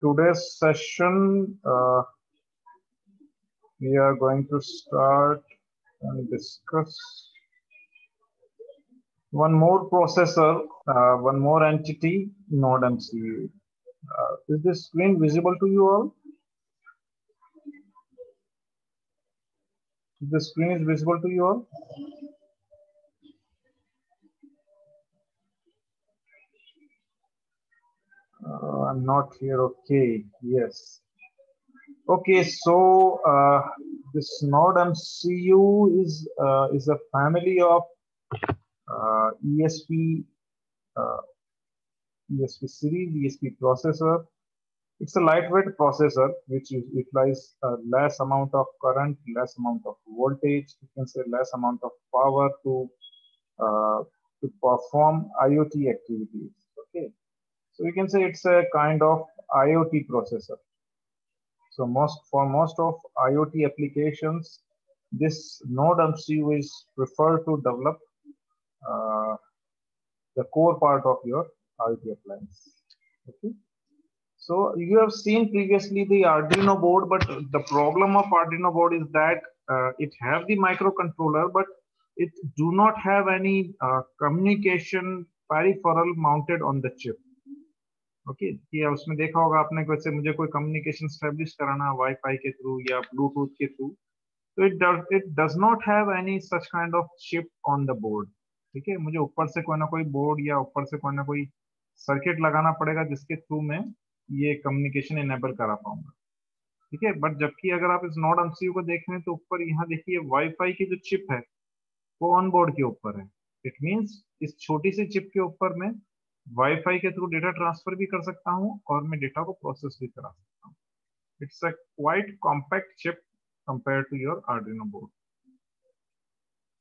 Today's session, we are going to start and discuss one more processor, one more entity, Node MCU. Is this screen visible to you all? The screen is visible to you all? I'm not here. Okay. Yes. Okay. So this Node MCU is a family of ESP ESP series ESP processor. It's a lightweight processor which utilize less amount of current, less amount of voltage. You can say less amount of power uh, to perform IoT activities. Okay. So you can say it's a kind of IoT processor. So for most of IoT applications, this Node MCU is preferred to develop uh, the core part of your IoT appliance. Okay. So you have seen previously the Arduino board, but the problem of Arduino board is that it have the microcontroller, but it do not have any communication peripheral mounted on the chip. Okay कि उसमें देखा होगा आपने कि वैसे मुझे कोई communication establish कराना वाईफाई के थ्रू या ब्लूटूथ के थ्रू तो it does not have any such kind of chip on the board. ठीक है, मुझे ऊपर से कोई ना कोई बोर्ड या ऊपर से कोई ना कोई सर्किट लगाना पड़ेगा जिसके थ्रू मैं ये कम्युनिकेशन इनेबल करा पाऊंगा. ठीक है, बट जबकि अगर आप इस नोड एमसीयू को देख रहे हैं तो ऊपर यहाँ देखिए वाईफाई की जो चिप है वो ऑन बोर्ड के ऊपर है. इट मीन्स इस छोटी सी चिप के ऊपर मैं वाईफाई के थ्रू डेटा ट्रांसफर भी कर सकता हूँ और मैं डेटा को प्रोसेस भी करा सकता हूँ. It's a quite compact chip compare to your Arduino board.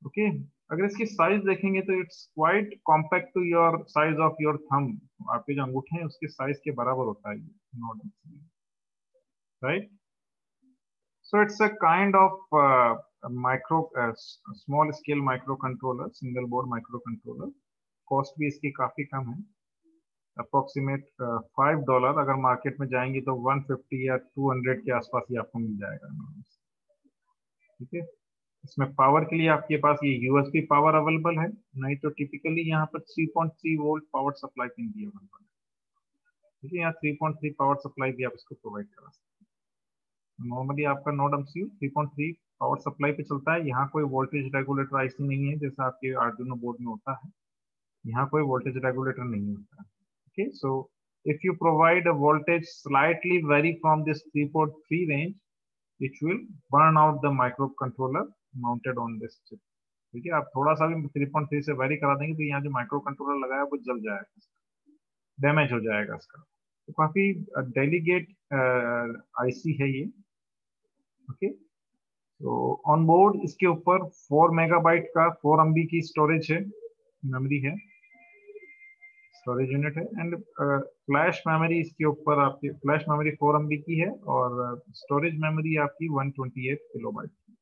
Okay, अगर इसकी साइज देखेंगे तो it's quite compact to your size of your thumb. आपके जो अंगूठे हैं उसके साइज के बराबर होता है ये node MCU, right. So it's a kind of small scale microcontroller, single board microcontroller. Cost भी इसकी काफी कम है, अप्रोक्सीमेट $5. अगर मार्केट में जाएंगे तो 150 या 200 के आसपास ही आपको मिल जाएगा. ठीक है, इसमें पावर के लिए आपके पास ये यूएसबी पावर अवेलेबल है, नहीं तो टिपिकली यहाँ पर 3.3 वोल्ट पावर सप्लाई पिन भी अवेलेबल है. ठीक है, यहाँ 3.3 पावर सप्लाई भी आप इसको प्रोवाइड करा सकते हैं. नॉर्मली आपका नोड एमसीयू 3.3 पावर सप्लाई पे चलता है. यहाँ कोई वोल्टेज रेगुलेटर आईसी नहीं है जैसा आपके आर्डिनो बोर्ड में होता है. यहाँ कोई वोल्टेज रेगुलेटर नहीं होता है. Okay, so if you provide a voltage slightly vary from this 3.3 range, it will burn out the microcontroller mounted on this chip. ठीक है, आप थोड़ा सा भी 3.3 से वैरी करा देंगे तो यहाँ जो माइक्रोकंट्रोलर लगाया वो जल जाएगा, डैमेज हो जाएगा इसका. तो काफी डेलीगेट आईसी है ये. ओके, तो ऑन बोर्ड इसके ऊपर 4 मेगाबाइट का 4 MB की स्टोरेज है, मेमोरी है, स्टोरेज यूनिट है. एंड फ्लैश मेमोरी इसके ऊपर आपकी फ्लैश मेमोरी 4 MB की है और स्टोरेज मेमोरी आपकी 128 किलोबाइट की.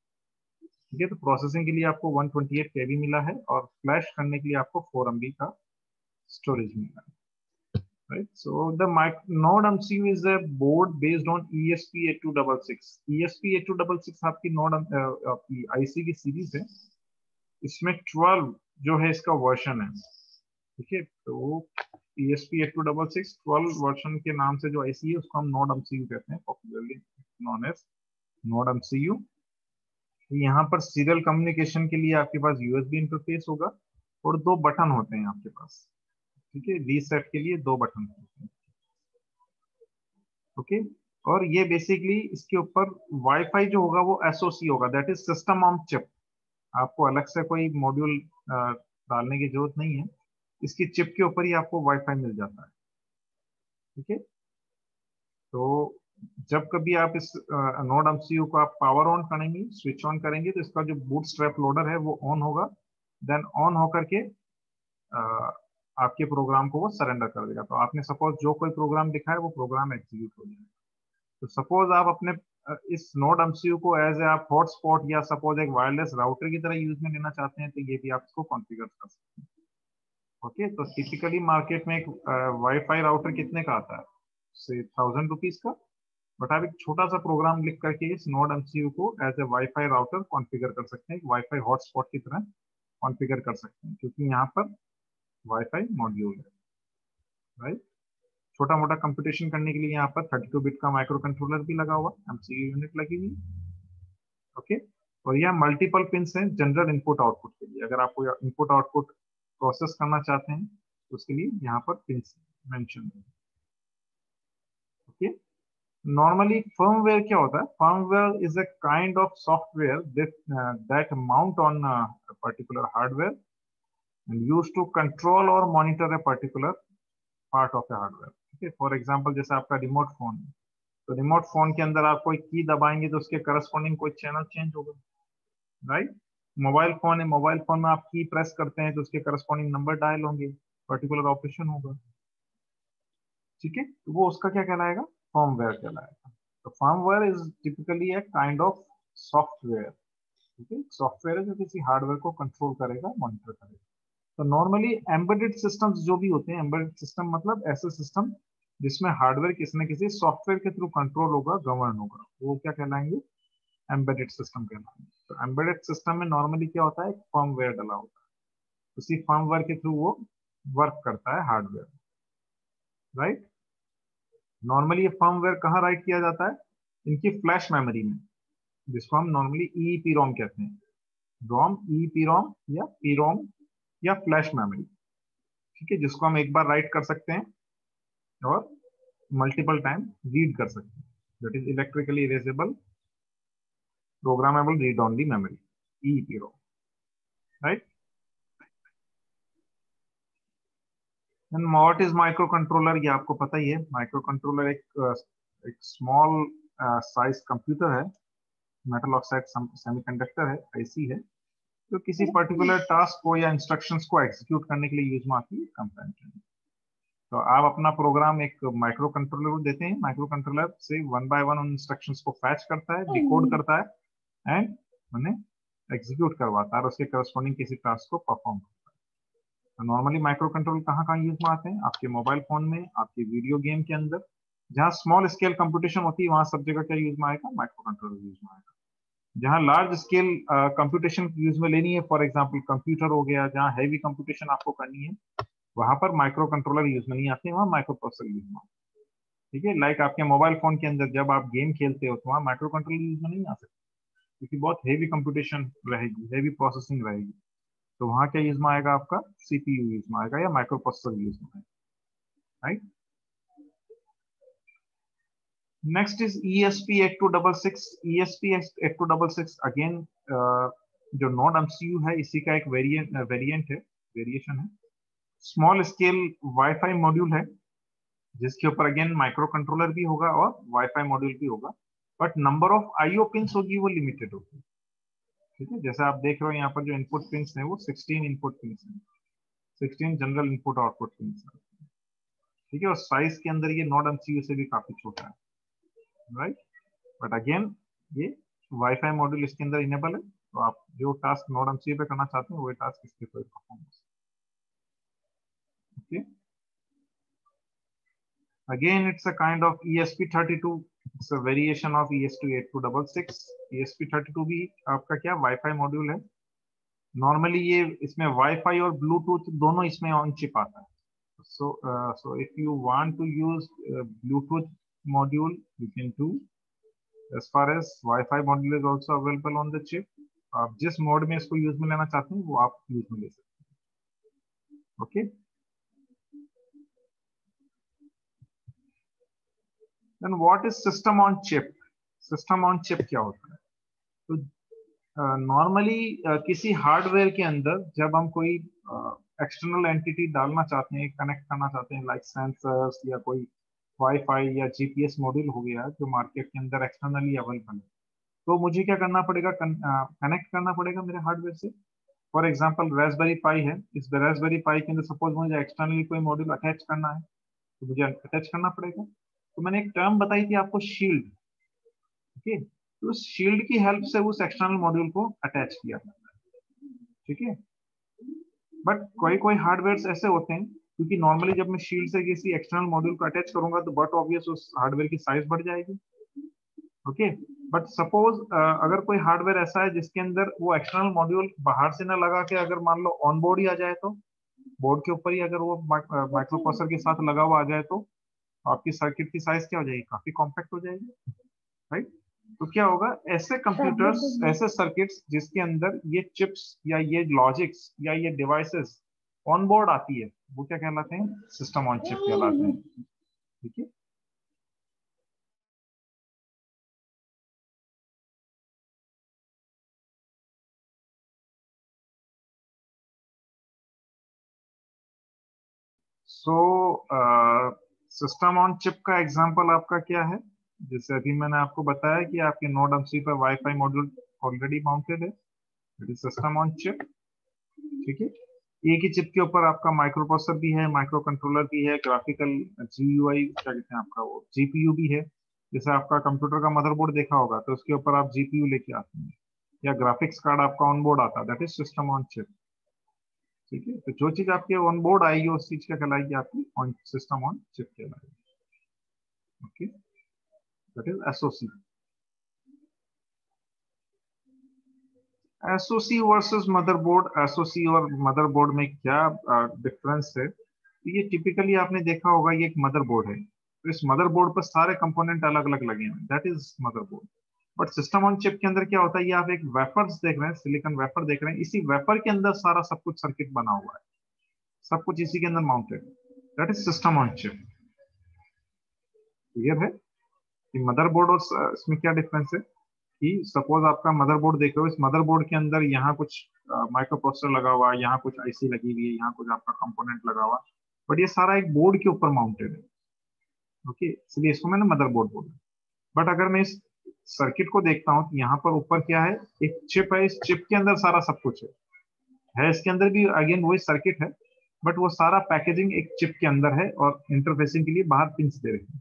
ठीक है, तो प्रोसेसिंग के लिए आपको 128 KB मिला है और फ्लैश करने के लिए आपको 4 MB का स्टोरेज मिला है. Right, so the node MCU is a board based on ESP8266. ESP8266 आपकी नोड आपकी आईसी की सीरीज है. इसमें 12 जो है इसका वर्जन है. ठीक है, तो ESP8266 12 वर्जन के नाम से जो आईसी है उसको हम नोड एमसीयू कहते हैं, popularly known as node MCU. यहाँ पर सीरियल कम्युनिकेशन के लिए आपके पास यूएसबी इंटरफेस होगा और 2 बटन होते हैं आपके पास. ठीक है, रीसेट के लिए 2 बटन होते हैं. ओके, और ये बेसिकली इसके ऊपर वाईफाई जो होगा वो एसओसी होगा, that is system on chip. आपको अलग से कोई मॉड्यूल डालने की जरूरत नहीं है, इसकी चिप के ऊपर ही आपको वाईफाई मिल जाता है. ठीक है, तो जब कभी आप इस नोड एमसीयू को आप पावर ऑन करेंगे, स्विच ऑन करेंगे तो इसका जो बूट स्ट्रैप लोडर है वो ऑन होगा. देन ऑन होकर के आपके प्रोग्राम को वो सरेंडर कर देगा. तो आपने सपोज जो कोई प्रोग्राम दिखा है वो प्रोग्राम एग्जीक्यूट हो जाएगा. तो सपोज आप अपने इस नोड एमसीयू को एज ए आप हॉटस्पॉट या सपोज एक वायरलेस राउटर की तरह यूज में लेना चाहते हैं तो ये भी आप इसको कॉन्फ़िगर कर सकते हैं. ओके, तो टिपिकली मार्केट में एक वाईफाई राउटर कितने का आता है? से 1000 रुपीज का, बट आप एक छोटा सा प्रोग्राम लिख करके इस नोड एमसीयू को as a WiFi router configure कर सकते हैं, वाईफाई हॉटस्पॉट की तरह कॉन्फ़िगर कर सकते हैं, क्योंकि यहाँ पर वाईफाई मॉड्यूल है, राइट। छोटा मोटा कंप्यूटेशन करने के लिए यहाँ पर 32 बिट का माइक्रो कंट्रोलर भी लगा हुआ, एमसीयू यूनिट लगी हुई, ओके। और यह मल्टीपल पिंस हैं जनरल इनपुट आउटपुट के लिए, अगर आपको इनपुट आउटपुट प्रोसेस करना चाहते हैं तो उसके लिए यहाँ पर पिंस मेंशन है, ओके। नॉर्मली फर्मवेयर क्या होता है? Firmware is a kind of software that mount on particular hardware and use to control और monitor a particular part of a hardware, ठीक है। फॉर एग्जांपल जैसे आपका रिमोट फोन है, तो रिमोट फोन के अंदर आप कोई की दबाएंगे तो उसके करस्पॉन्डिंग कोई चैनल चेंज होगा, राइट। मोबाइल फोन है, मोबाइल फोन में आप की प्रेस करते हैं तो उसके करस्पॉन्डिंग नंबर डायल होंगे, पर्टिकुलर ऑपरेशन होगा, ठीक है। तो वो उसका क्या कहलाएगा? फर्मवेयर कहलाएगा। तो firmware is typically a kind of software, ठीक है। सॉफ्टवेयर है जो किसी हार्डवेयर को कंट्रोल करेगा, मॉनिटर करेगा। तो नॉर्मली एम्बेडेड सिस्टम्स जो भी होते हैं, एम्बेडेड सिस्टम मतलब ऐसे सिस्टम जिसमें हार्डवेयर किसी न किसी सॉफ्टवेयर के थ्रू कंट्रोल होगा, गवर्न होगा, वो क्या कहलाएंगे? एम्बेडेड सिस्टम कहलाएंगे। तो एम्बेडेड सिस्टम में नॉर्मली क्या होता है? फर्मवेयर डला होता है, उसी फर्मवेयर के थ्रू वो वर्क करता है हार्डवेयर, राइट। नॉर्मली ये फर्मवेयर कहाँ राइट किया जाता है? इनकी फ्लैश मेमोरी में, जिसको हम नॉर्मली ईईपीरोम कहते हैं। रोम, ईईपीरोम या पीरोम या फ्लैश मेमोरी, ठीक है, जिसको हम एक बार राइट कर सकते हैं और मल्टीपल टाइम रीड कर सकते हैं। That is electrically erasable programmable read only memory, EEPROM, right. And what is micro controller? ये आपको पता ही है। माइक्रो कंट्रोलर एक स्मॉल साइज कंप्यूटर है, मेटल ऑक्साइड सेमीकंडक्टर है, आईसी है, जो किसी पर्टिकुलर टास्क को या इंस्ट्रक्शंस को एग्जीक्यूट करने के लिए यूज में आती है कंपेरेंटली। तो आप अपना प्रोग्राम एक माइक्रो कंट्रोलर को देते हैं, माइक्रो कंट्रोलर से वन बाय वन उन इंस्ट्रक्शंस को फैच करता है, डिकोड करता है एंड उन्हें एग्जीक्यूट करवाता है और उसके करस्पॉन्डिंग किसी टास्क को परफॉर्म करता है। तो नॉर्मली माइक्रो कंट्रोलर कहाँ कहाँ यूज में आते हैं? आपके मोबाइल फोन में, आपके वीडियो गेम के अंदर, जहाँ स्मॉल स्केल कंप्यूटेशन होती है वहां सब जगह क्या यूज में आएगा? माइक्रो कंट्रोलर यूज में आएगा। जहाँ लार्ज स्केल कंप्यूटेशन यूज में लेनी है, फॉर एग्जांपल कंप्यूटर हो गया, जहाँ हैवी कंप्यूटेशन आपको करनी है, वहां पर माइक्रो कंट्रोलर यूज में नहीं आते, वहाँ माइक्रो प्रोसेसर यूज में आते हैं, ठीक है। लाइक आपके मोबाइल फोन के अंदर जब आप गेम खेलते हो तो वहाँ माइक्रो कंट्रोलर यूज में नहीं आ सकते, क्योंकि बहुत हैवी कंप्यूटेशन रहेगी, हैवी प्रोसेसिंग रहेगी। तो वहाँ क्या यूज में आएगा? आपका सीपीयू यूज में आएगा या माइक्रो प्रोसेसर यूज में आएगा, right. Next is ESP8266। ESP8266 again जो नोड एमसीयू है इसी का एक वेरिएंट है, वेरिएशन है। स्मॉल स्केल वाईफाई मॉड्यूल है, जिसके ऊपर अगेन माइक्रो कंट्रोलर भी होगा और वाईफाई मॉड्यूल भी होगा, but number of IO pins होगी वो लिमिटेड होगी, ठीक है। जैसे आप देख रहे हो यहाँ पर जो इनपुट पिंस है वो 16 इनपुट पिंस है, 16 जनरल इनपुट आउटपुट पिंस है, ठीक है। और साइज के अंदर ये नोड एमसीयू से भी काफी छोटा है, राइट। बट अगेन ये वाईफाई मॉड्यूल इसके अंदर इनेबल है, तो आप जो टास्क नोड एमसीयू पे करना चाहते हैं वो टास्क इसके ऊपर perform, okay. Again, it's a kind of ESP32. It's a variation of ESP8266. ESP32 भी आपका क्या वाईफाई मॉड्यूल है। नॉर्मली ये इसमें वाईफाई और ब्लूटूथ दोनों इसमें ऑन चिप आता है। So if you want to use Bluetooth module, you can do. As far as Wi-Fi module is also available on the chip. आप जिस मोड में इसको यूज में लेना चाहते हैं वो आप यूज में ले सकते हैं, okay. Then what is system on chip? System on chip क्या होता है? तो नॉर्मली किसी हार्डवेयर के अंदर जब हम कोई एक्सटर्नल एंटिटी डालना चाहते हैं, कनेक्ट करना चाहते हैं, लाइक सेंसर्स या कोई वाईफाई या जीपीएस मॉड्यूल हो गया जो मार्केट के अंदर एक्सटर्नली अवेलेबल है, तो मुझे क्या करना पड़ेगा? कनेक्ट करना पड़ेगा मेरे हार्डवेयर से। फॉर एग्जाम्पल रास्पबेरी पाई है, इस रास्पबेरी पाई के अंदर सपोज मुझे एक्सटर्नली कोई मॉड्यूल अटैच करना है तो मुझे अटैच करना पड़ेगा। तो मैंने एक टर्म बताई थी आपको, शील्ड, ठीक है। तो उस शील्ड की हेल्प से उस एक्सटर्नल मॉड्यूल को अटैच किया जाता है, ठीक है। बट कोई कोई हार्डवेयर ऐसे होते हैं क्योंकि नॉर्मली जब मैं शील्ड से किसी एक्सटर्नल मॉड्यूल को अटैच करूंगा तो बट ऑब्वियस उस हार्डवेयर की साइज बढ़ जाएगी। ओके, बट सपोज अगर कोई हार्डवेयर ऐसा है जिसके अंदर वो एक्सटर्नल मॉड्यूल बाहर से ना लगा के अगर मान लो ऑन बोर्ड ही आ जाए, तो बोर्ड के ऊपर ही अगर वो माइक्रो प्रोसेसर के साथ लगा हुआ आ जाए, तो आपकी सर्किट की साइज क्या हो जाएगी, काफी कॉम्पैक्ट हो जाएगी, राइट। तो क्या होगा, ऐसे कंप्यूटर्स, ऐसे सर्किट्स जिसके अंदर ये चिप्स या ये लॉजिक्स या ये डिवाइसेस ऑन बोर्ड आती है, वो क्या कहलाते हैं, सिस्टम ऑन चिप कहलाते हैं। ठीक है, सो सिस्टम ऑन चिप का एग्जांपल आपका क्या है, जैसे अभी मैंने आपको बताया कि आपके नोड एमसी पर वाईफाई मॉड्यूल ऑलरेडी माउंटेड है, it is system on chip. ठीक है, एक ही चिप के ऊपर आपका माइक्रो प्रोसेसर भी है, माइक्रो कंट्रोलर भी है, ग्राफिकल जीयूआई क्या कहते हैं आपका, वो जीपीयू भी है। जैसे आपका कंप्यूटर का मदरबोर्ड देखा होगा तो उसके ऊपर आप जीपीयू लेके आते हैं, या ग्राफिक्स कार्ड आपका ऑन बोर्ड आता है, that is system on chip. ठीक है, तो जो चीज आपके ऑन बोर्ड आएगी उस चीज क्या कहलाएगी, आपकी ऑन सिस्टम ऑन चिप कहलाएगी। Okay, that is SOC. SOC versus motherboard, SOC और मदरबोर्ड में क्या डिफरेंस है, तो ये टिपिकली आपने देखा होगा, ये एक मदरबोर्ड है, तो इस मदरबोर्ड पर सारे कंपोनेंट अलग अलग लगे हैं, that is motherboard. But system on chip के अंदर क्या होता है, ये आप एक वेफर्स देख रहे हैं, सिलिकॉन वेफर देख रहे हैं, इसी वेफर के अंदर सारा सब कुछ सर्किट बना हुआ है, सब कुछ इसी के अंदर mounted, that is system on chip. Clear है कि मदरबोर्ड और इसमें क्या डिफरेंस है, कि सपोज आपका मदरबोर्ड देख रहे हो, इस मदरबोर्ड के अंदर यहाँ कुछ माइक्रो प्रोसेसर लगा हुआ है, यहाँ कुछ आईसी लगी हुई है, यहाँ कुछ आपका कंपोनेंट लगा हुआ, बट ये सारा एक बोर्ड के ऊपर माउंटेड है। ओके, इसलिए इसको मैंने मदरबोर्ड बोला। बट अगर मैं इस सर्किट को देखता हूँ तो यहाँ पर ऊपर क्या है, एक चिप है, इस चिप के अंदर सारा सब कुछ है इसके अंदर भी अगेन वही सर्किट है, बट वो सारा पैकेजिंग एक चिप के अंदर है और इंटरफेसिंग के लिए बाहर पिंस दे रही है,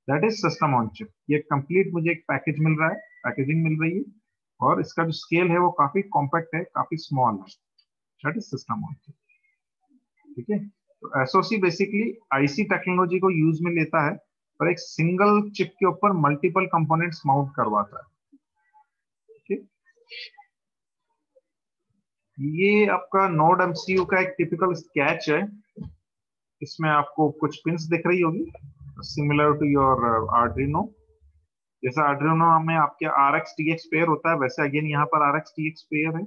that is system on chip. ये कंप्लीट मुझे एक पैकेज मिल रहा है, पैकेजिंग मिल रही है, और इसका जो स्केल है वो काफी कॉम्पैक्ट है, काफी स्मॉल है, that is system on chip. ठीक है, तो एसओसी बेसिकली आईसी टेक्नोलॉजी को यूज में लेता है और एक सिंगल चिप के ऊपर मल्टीपल कंपोनेंट्स माउंट करवाता है। ठीक है, ये आपका नोड एमसीयू का एक टिपिकल स्केच है, इसमें आपको कुछ पिंस दिख रही होगी सिमिलर टू योर आर्डिनो। जैसे आर्डिनो में आपके R X T X pair होता है, वैसे अगेन यहाँ पर R X T X pair है,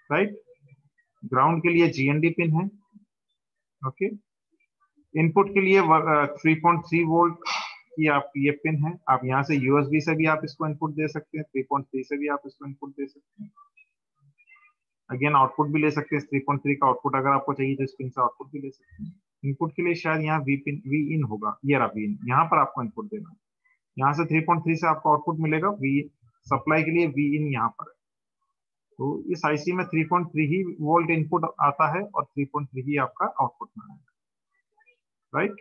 राइट। ग्राउंड के लिए जीएनडी पिन है। ओके, इनपुट के लिए 3.3 वोल्ट की आप ये पिन है, आप यहाँ से यूएसबी से भी आप इसको इनपुट दे सकते हैं, 3.3 से भी आप इसको इनपुट दे सकते हैं। अगेन आउटपुट भी ले सकते हैं, 3.3 का आउटपुट अगर आपको चाहिए तो इस पिन से आउटपुट भी ले सकते हैं। इनपुट के लिए शायद यहाँ वी पिन वी इन होगा, ये रहा वी इन, यहाँ पर आपको इनपुट देना है, यहाँ से 3.3 से आपको आउटपुट मिलेगा, वी सप्लाई के लिए वी इन यहाँ पर है। तो इस आईसी में 3.3 ही वोल्ट इनपुट आता है और 3.3 ही आपका आउटपुट में आएगा, राइट।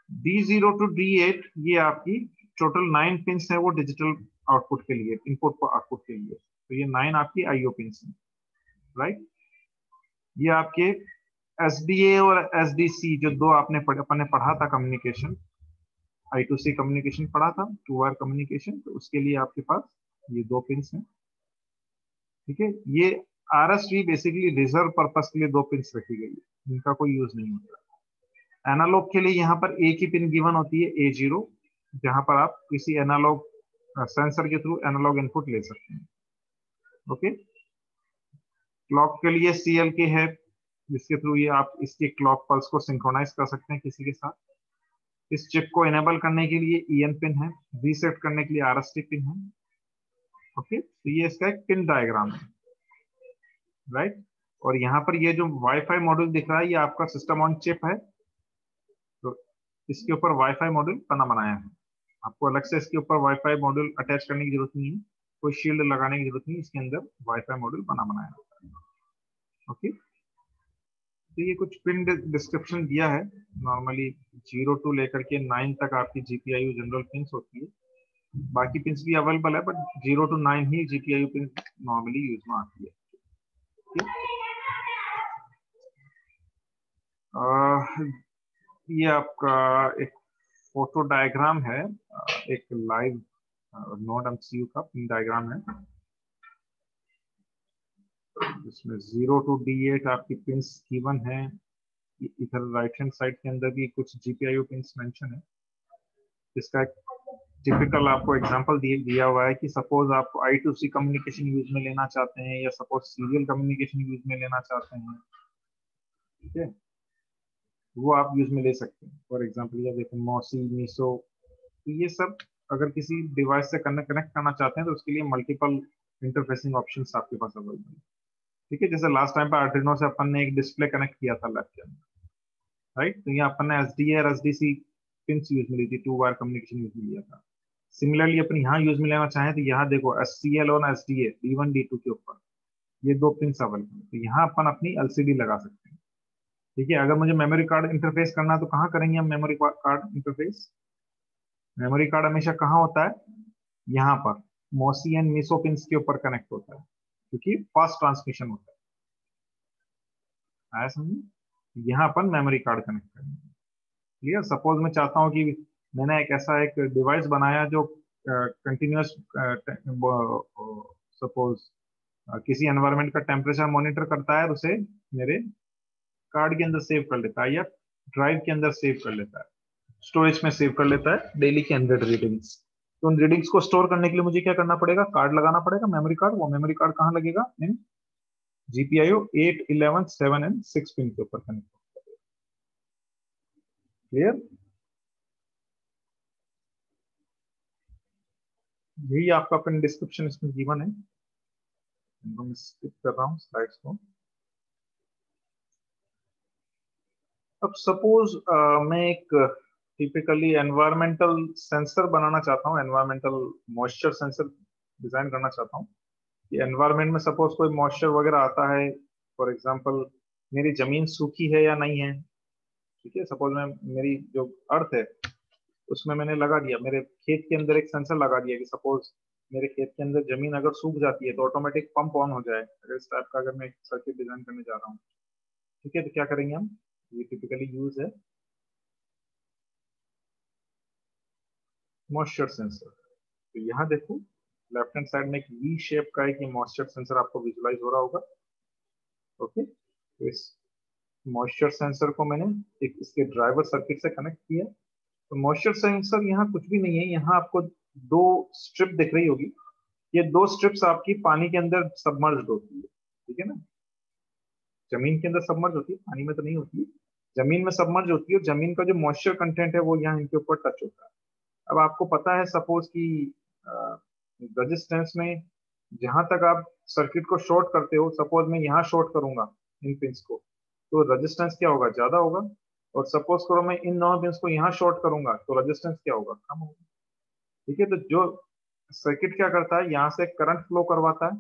D0 टू D8 ये आपकी टोटल 9 पिंस है, वो डिजिटल आउटपुट के लिए, इनपुट को आउटपुट के लिए, तो ये 9 आपकी आईओ पिंस है, राइट। ये आपके एसडीए और एसडीसी जो दो आपने अपने पढ़ा था कम्युनिकेशन, I2C कम्युनिकेशन पढ़ा था, टू वायर कम्युनिकेशन, तो उसके लिए आपके पास ये दो पिंस हैं। ठीक है, ये आरएसवी बेसिकली रिजर्व पर्पस के लिए दो पिंस रखी गई है, इनका कोई यूज नहीं होता। एनालॉग के लिए यहाँ पर एक ही पिन गिवन होती है, A0, जहां पर आप किसी एनालॉग सेंसर के थ्रू एनालॉग इनपुट ले सकते हैं। ओके, क्लॉक के लिए CLK है, जिसके थ्रू ये आप इसके क्लॉक पल्स को सिंक्रोनाइज कर सकते हैं किसी के साथ। इस चिप को इनेबल करने के लिए EN पिन है, रीसेट करने के लिए RST पिन है। ओके, तो ये इसका एक पिन डायग्राम है, राइट। और यहाँ पर ये जो वाईफाई मॉड्यूल दिख रहा है, ये आपका सिस्टम ऑन चिप है, तो इसके ऊपर वाईफाई मॉड्यूल बना बनाया है, आपको अलग से इसके ऊपर वाईफाई मॉड्यूल अटैच करने की जरूरत नहीं है, कोई शील्ड लगाने की जरूरत नहीं, इसके अंदर वाईफाई मॉड्यूल बना बनाया होता है। ओके, तो ये कुछ पिन डिस्क्रिप्शन दिया है, नॉर्मली 0 टू लेकर के 9 तक आपकी जीपीआईयू जनरल पिंस होती है, बाकी पिंस भी अवेलेबल है, बट 0 टू 9 ही जीपीआईयू पिन नॉर्मली यूज में आती है। ये आपका एक फोटो डायग्राम है, एक लाइव नोड एमसीयू का पिन डायग्राम है, जिसमें 0 to D8 आपकी पिंस गिवन है। इधर राइट हैंड साइड के अंदर भी कुछ जीपीआईओ पिंस मेंशन है। इसका एक टिपिकल आपको एग्जांपल दिया हुआ है कि सपोज आप I2C कम्युनिकेशन यूज में लेना चाहते हैं या सपोज सीरियल कम्युनिकेशन यूज में लेना चाहते हैं, ठीक है, वो आप यूज में ले सकते हैं। फॉर एग्जांपल ये देखो मॉसी मीसो, तो ये सब अगर किसी डिवाइस से कनेक्ट करना चाहते हैं तो उसके लिए मल्टीपल इंटरफेसिंग ऑप्शंस आपके पास अवेलेबल है। ठीक है, जैसे लास्ट टाइम पे आर्डिनो से अपन ने एक डिस्प्ले कनेक्ट किया था लैब के अंदर, राइट, तो यहाँ अपन ने एसडीए और एसडीसी पिंस यूज में ली थी, 2 वायर कम्युनिकेशन यूज में लिया था। सिमिलरली अपन यहाँ यूज में लेना चाहें तो यहाँ देखो एससीएल और एसडीए D1 D2 के ऊपर ये 2 पिंस अवेलेबल है, तो यहाँ अपन अपनी एलसीडी लगा सकते हैं। ठीक है, अगर मुझे मेमोरी कार्ड इंटरफेस करना है तो कहाँ करेंगे हम memory card interface? Memory card हमेशा कहाँ होता है? यहाँ पर मोसी एंड मीसो पिंस के ऊपर कनेक्ट होता है, क्योंकि फास्ट ट्रांसमिशन होता है। आया समझ? यहाँ अपन मेमोरी कार्ड कनेक्ट करेंगे। क्लियर? सपोज मैं चाहता हूँ कि मैंने एक ऐसा एक डिवाइस बनाया जो कंटिन्यूस सपोज किसी एनवायरनमेंट का टेम्परेचर मॉनिटर करता है, उसे मेरे कार्ड के अंदर सेव कर लेता है या ड्राइव के अंदर सेव कर लेता है, स्टोरेज में सेव कर लेता है डेली की 100 रीडिंग्स। तो उन रीडिंग्स को स्टोर करने के लिए मुझे क्या करना पड़ेगा? कार्ड लगाना पड़ेगा, मेमोरी कार्ड। वो मेमोरी कार्ड कहाँ लगेगा? इन जीपीआईओ 8, 11, 7 एंड 6 पिन के ऊपर कनेक्ट। क्लियर? यही आपका पिन डिस्क्रिप्शन इसमें गिवन है। मैं स्किप कर रहा हूँ स्लाइड्स को। अब सपोज मैं एक टिपिकली एनवायरमेंटल सेंसर बनाना चाहता हूँ, एनवायरमेंटल मॉइस्चर सेंसर डिजाइन करना चाहता हूँ कि एनवायरमेंट में सपोज कोई मॉइस्चर वगैरह आता है, फॉर एग्जांपल मेरी जमीन सूखी है या नहीं है। ठीक है, सपोज मैं मेरी जो अर्थ है उसमें मैंने लगा दिया, मेरे खेत के अंदर एक सेंसर लगा दिया कि सपोज मेरे खेत के अंदर जमीन अगर सूख जाती है तो ऑटोमेटिक पंप ऑन हो जाए, अगर इस टाइप का अगर मैं सर्किट डिजाइन करने जा रहा हूँ। ठीक है, तो क्या करेंगे हम? ये टिपिकली यूज है मॉइस्चर सेंसर। तो यहाँ देखो लेफ्ट हैंड साइड में एक वी शेप का एक मॉइस्चर सेंसर आपको विजुलाइज हो रहा होगा। ओके, तो इस मॉइस्चर सेंसर को मैंने एक इसके ड्राइवर सर्किट से कनेक्ट किया। तो मॉइस्चर सेंसर यहाँ कुछ भी नहीं है, यहाँ आपको 2 स्ट्रिप दिख रही होगी। ये 2 स्ट्रिप्स आपकी पानी के अंदर सबमर्ज्ड होती है। ठीक है ना, जमीन के अंदर सबमर्ज होती है, पानी में तो नहीं होती, जमीन में सबमर्ज होती है, और जमीन का जो मॉइस्चर कंटेंट है वो यहाँ इनके ऊपर टच होता है। अब आपको पता है सपोज कि रेजिस्टेंस में जहां तक आप सर्किट को शॉर्ट करते हो, सपोज मैं यहाँ शॉर्ट करूंगा इन पिंस को, तो रेजिस्टेंस क्या होगा? ज्यादा होगा। और सपोज करो मैं इन दोनों पिंस को यहाँ शॉर्ट करूंगा तो रेजिस्टेंस क्या होगा? कम होगा। ठीक है, तो जो सर्किट क्या करता है, यहाँ से करंट फ्लो करवाता है,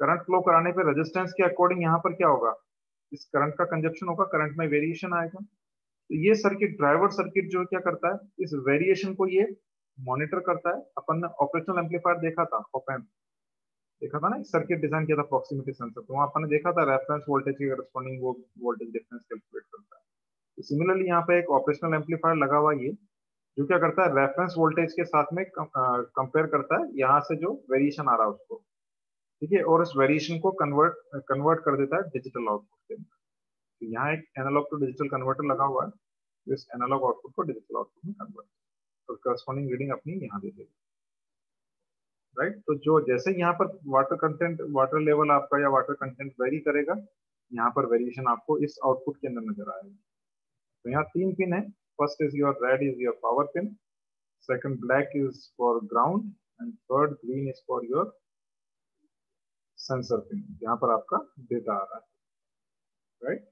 करंट फ्लो कराने पे रेजिस्टेंस के अकॉर्डिंग यहाँ पर क्या होगा? इस करंट का कंजप्शन होगा, करंट में वेरिएशन आएगा। तो ये सर्किट, ड्राइवर सर्किट जो क्या करता है, इस वेरिएशन को ये मॉनिटर करता है। अपन ने ऑपरेशनल एम्पलीफायर देखा था, ऑप-एम्प देखा था ना, एक सर्किट डिजाइन किया था प्रॉक्सिमिटी सेंसर, तो वहाँ अपन ने देखा था रेफरेंस वोल्टेज के करस्पॉन्डिंग वो वोल्टेज डिफरेंस कैलकुलेट करता है। तो सिमिलरली यहाँ पे एक ऑपरेशनल एम्पलीफायर लगा हुआ ये, जो क्या करता है, रेफरेंस वोल्टेज के साथ में कंपेयर करता है यहाँ से जो वेरिएशन आ रहा है उसको। ठीक है, और इस वेरिएशन को कन्वर्ट कर देता है डिजिटल आउटपुट के अंदर। तो यहाँ एक एनालॉग टू डिजिटल कन्वर्टर लगा हुआ है, तो इस एनालॉग आउटपुट को डिजिटल आउटपुट में कन्वर्ट और करस्पॉन्डिंग रीडिंग अपनी यहाँ दे देगा। राइट, तो जो जैसे यहाँ पर वाटर कंटेंट, वाटर लेवल आपका या वाटर कंटेंट वेरी करेगा, यहाँ पर वेरिएशन आपको इस आउटपुट के अंदर नजर आएगा। तो यहाँ 3 पिन है। First is your red is your power pin, second black is for ground, and third green is for your sensor pin, यहाँ पर आपका डेटा आ रहा है। राइट,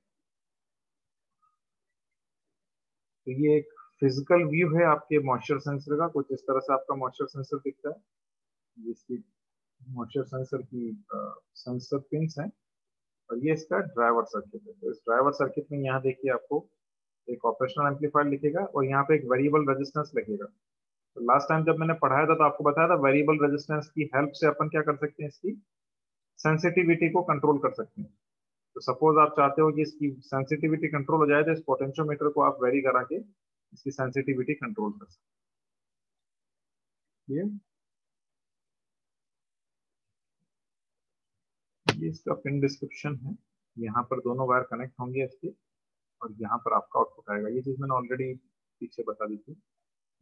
तो ये एक फिजिकल व्यू है आपके मॉइस्चर सेंसर का। कुछ इस तरह से आपका मॉइस्चर सेंसर दिखता है, जिसकी मॉइस्चर सेंसर की सेंसर पिंस हैं, और ये इसका ड्राइवर सर्किट है। तो इस ड्राइवर सर्किट में यहाँ देखिए आपको एक ऑपरेशनल एम्पलीफायर लिखेगा और यहाँ पे एक वेरिएबल रेजिस्टेंस लिखेगा। तो लास्ट टाइम जब मैंने पढ़ाया था तो आपको बताया था वेरिएबल रेजिस्टेंस की हेल्प से अपन क्या कर सकते हैं, इसकी सेंसिटिविटी को कंट्रोल कर सकते हैं। तो सपोज आप चाहते हो कि इसकी सेंसिटिविटी कंट्रोल हो जाए, तो इस पोटेंशियोमीटर को आप वेरी करा के इसकी सेंसिटिविटी कंट्रोल कर सकते हैं। ये इसका पिन डिस्क्रिप्शन है। यहाँ पर दोनों वायर कनेक्ट होंगे इसके, और यहाँ पर आपका आउटपुट आएगा। ये चीज मैंने ऑलरेडी पीछे बता दी थी।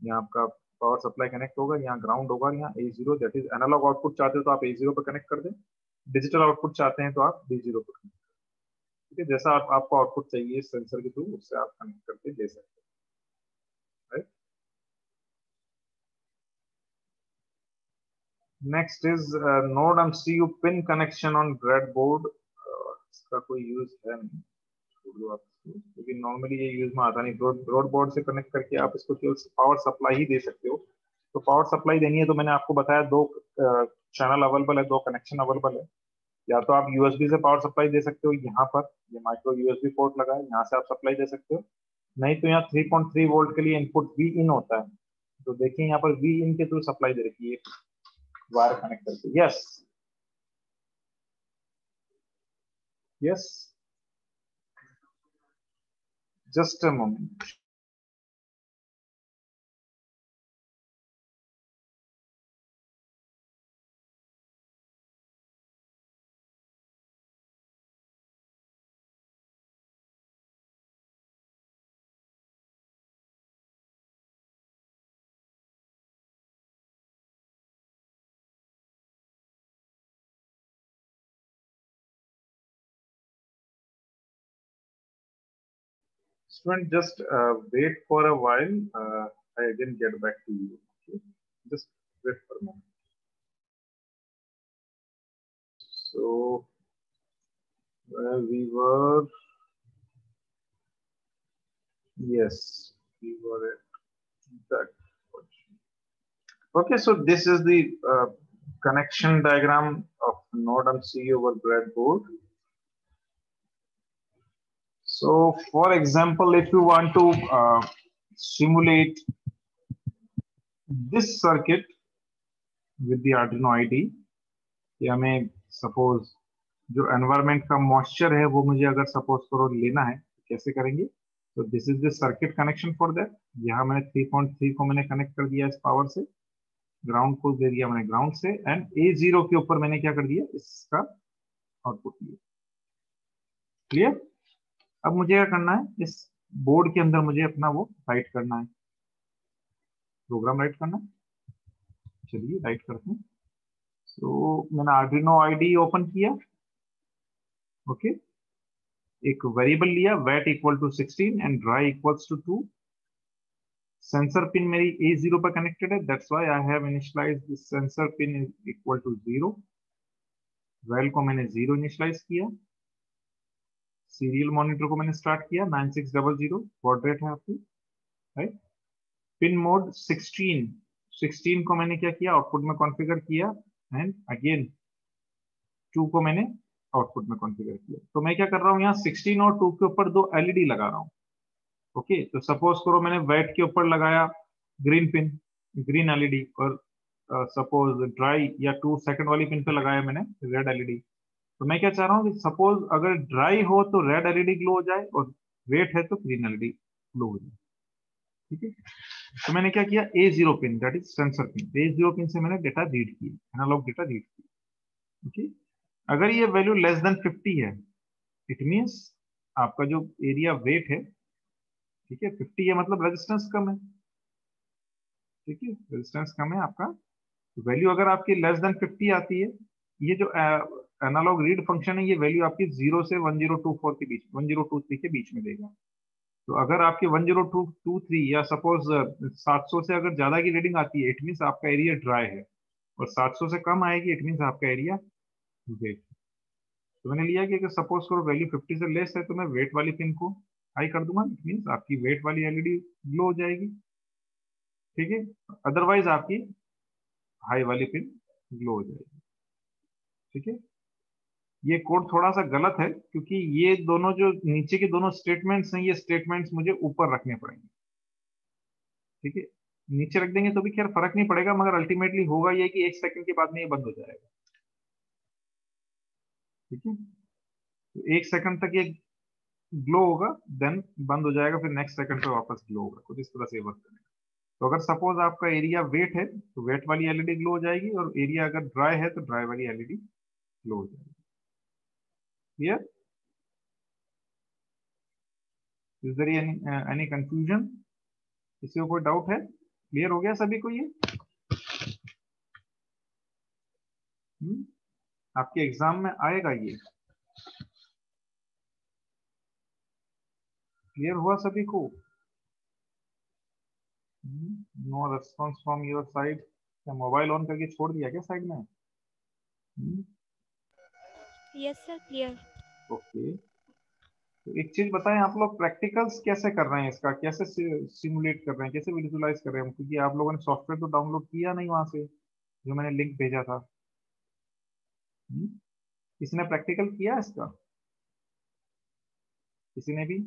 यहाँ आपका पावर सप्लाई कनेक्ट होगा, यहाँ ग्राउंड होगा, यहाँ A0, that is analog output चाहते हो तो आप A0 पर कनेक्ट कर दें, डिजिटल आउटपुट चाहते हैं तो आप D0 पर कनेक्ट। ठीक है, जैसा आपको आउटपुट चाहिए सेंसर के थ्रू, उससे आप कनेक्ट करके दे सकते हैं। Right, next is node MCU pin connection on breadboard. इसका कोई यूज है नहीं, क्योंकि नॉर्मली ये यूज में आता नहीं। ब्रॉडबोर्ड से कनेक्ट करके आप इसको केवल पावर सप्लाई ही दे सकते हो। तो पावर सप्लाई देनी है तो मैंने आपको बताया दो चैनल अवेलेबल है, दो कनेक्शन अवेलेबल है। या तो आप यूएसबी से पावर सप्लाई दे सकते हो, यहाँ पर ये माइक्रो यूएसबी पोर्ट लगा है, यहाँ से आप सप्लाई दे सकते हो। नहीं तो यहाँ 3.3 वोल्ट के लिए इनपुट वी इन होता है, तो देखिए यहाँ पर वी इन के थ्रू सप्लाई दे रखी है वायर कनेक्ट करके। Yes yes, just a moment. Student, just wait for a while. I again get back to you. Okay? Just wait for a moment. So, where we were, yes, we were at that question. Okay, so this is the connection diagram of node MCU over breadboard. So, for example, if you want to simulate this circuit with the Arduino IDE, कि हमें suppose जो environment का moisture है वो मुझे अगर suppose करो लेना है, तो कैसे करेंगे? तो this is the circuit connection for that. यहाँ मैंने 3.3 को मैंने कनेक्ट कर दिया इस पावर से, ग्राउंड को दे दिया मैंने ग्राउंड से, एंड A0 के ऊपर मैंने क्या कर दिया, इसका आउटपुट दिया। क्लियर? अब मुझे क्या करना है, इस बोर्ड के अंदर मुझे अपना वो राइट करना है, प्रोग्राम राइट करना है। चलिए राइट करते हैं। तो मैंने Arduino IDE ओपन किया। ओके, एक वेरिएबल लिया wet equal to 16 and dry equals to 2। Sensor pin मेरी A0 पर कनेक्टेड है, that's why I have initialized this sensor pin is equal to 0। Val को मैंने 0 इनिशियलाइज किया। सीरियल मॉनिटर को मैंने स्टार्ट किया, 9600 बॉड रेट है आपकी, राइट। पिन मोड 16 को मैंने क्या किया, आउटपुट में कॉन्फ़िगर किया, एंड अगेन 2 को मैंने आउटपुट में कॉन्फ़िगर किया। तो मैं क्या कर रहा हूँ, यहाँ 16 और 2 के ऊपर दो एलईडी लगा रहा हूँ। ओके, तो सपोज करो मैंने वेट के ऊपर लगाया ग्रीन पिन, ग्रीन एलईडी, और सपोज ड्राई या 2 सेकंड वाली पिन पे लगाया मैंने रेड एलईडी। तो मैं क्या चाह रहा हूँ कि सपोज अगर ड्राई हो तो रेड एलईडी ग्लो हो जाए, और वेट है तो ग्रीन एलईडी ग्लो हो जाए। ठीक है, तो मैंने क्या किया, A0 pin that is sensor pin, A0 pin से मैंने डेटा रीड किया, एनालॉग डेटा रीड किया। ओके, अगर ये वैल्यू लेस देन 50 है, इट मींस आपका जो एरिया वेट है, ठीक है, 50 है मतलब रेजिस्टेंस कम है। ठीक है, रेजिस्टेंस कम है आपका। वैल्यू अगर आपकी लेस देन 50 आती है, ये जो एनालॉग रीड फंक्शन है, ये वैल्यू आपकी 0 से 1024 के बीच, 1023 के बीच में देगा। तो अगर आपकी 10223 या सपोज 700 से अगर ज्यादा की रीडिंग आती है, इट मीन्स आपका एरिया ड्राई है, और 700 से कम आएगी, इट मीन्स आपका एरिया वेट। तो मैंने लिया कि अगर सपोज करो वैल्यू 50 से लेस है, तो मैं वेट वाली पिन को हाई कर दूंगा, इट मीन्स आपकी वेट वाली एलईडी ग्लो हो जाएगी। ठीक है, अदरवाइज आपकी हाई वाली पिन ग्लो हो जाएगी। ठीक है, ये कोड थोड़ा सा गलत है, क्योंकि ये दोनों जो नीचे के दोनों स्टेटमेंट्स हैं, ये स्टेटमेंट्स मुझे ऊपर रखने पड़ेंगे। ठीक है, नीचे रख देंगे तो भी खैर फर्क नहीं पड़ेगा, मगर अल्टीमेटली होगा ये कि 1 सेकंड के बाद में ये बंद हो जाएगा। ठीक है, तो 1 सेकंड तक ये ग्लो होगा, देन बंद हो जाएगा, फिर नेक्स्ट सेकंड पे वापस ग्लो होगा। कुछ इस तरह से वर्क करेगा। तो अगर सपोज आपका एरिया वेट है तो वेट वाली एलईडी ग्लो हो जाएगी, और एरिया अगर ड्राई है तो ड्राई वाली एलईडी ग्लो हो जाएगी। Clear? Is there any confusion? किसी को कोई डाउट है? क्लियर हो गया सभी को ये? आपके एग्जाम में आएगा ये। क्लियर हुआ सभी को? No response from your side. क्या मोबाइल ऑन करके छोड़ दिया क्या साइड में? Yes sir, clear. ओके। तो एक चीज बताएं, आप लोग प्रैक्टिकल्स कैसे कर रहे हैं, इसका कैसे सिमुलेट कर रहे हैं, कैसे विजुअलाइज कर रहे हैं? क्योंकि आप लोगों ने सॉफ्टवेयर तो डाउनलोड किया नहीं वहां से, जो मैंने लिंक भेजा था। हम्म? किसी ने प्रैक्टिकल किया इसका? किसी ने भी?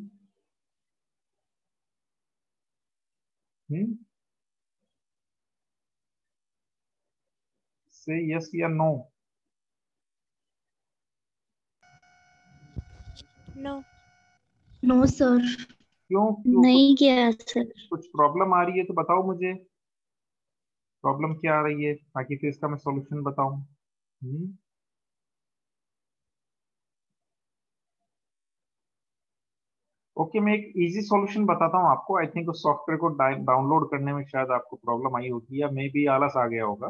से यस या नो? नो। नो सर, क्यों? क्यों? नहीं किया सर। कुछ प्रॉब्लम आ रही है तो बताओ मुझे, प्रॉब्लम क्या आ रही है, ताकि फिर इसका मैं सॉल्यूशन बताऊं। ओके, मैं एक इजी सॉल्यूशन बताता हूँ आपको। आई थिंक उस सॉफ्टवेयर को डाउनलोड करने में शायद आपको प्रॉब्लम आई होगी, या मे बी आलस आ गया होगा।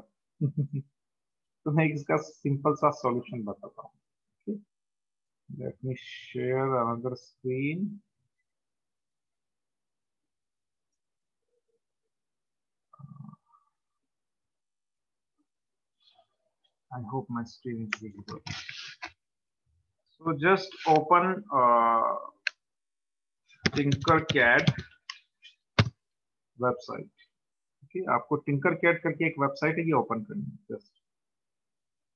तो मैं इसका सिंपल सा सॉल्यूशन बताता हूँ। Let me share another screen. I hope my screen is visible. So just open Tinkercad website. Okay, आपको Tinkercad करके एक वेबसाइट है, ये ओपन करनी है। जस्ट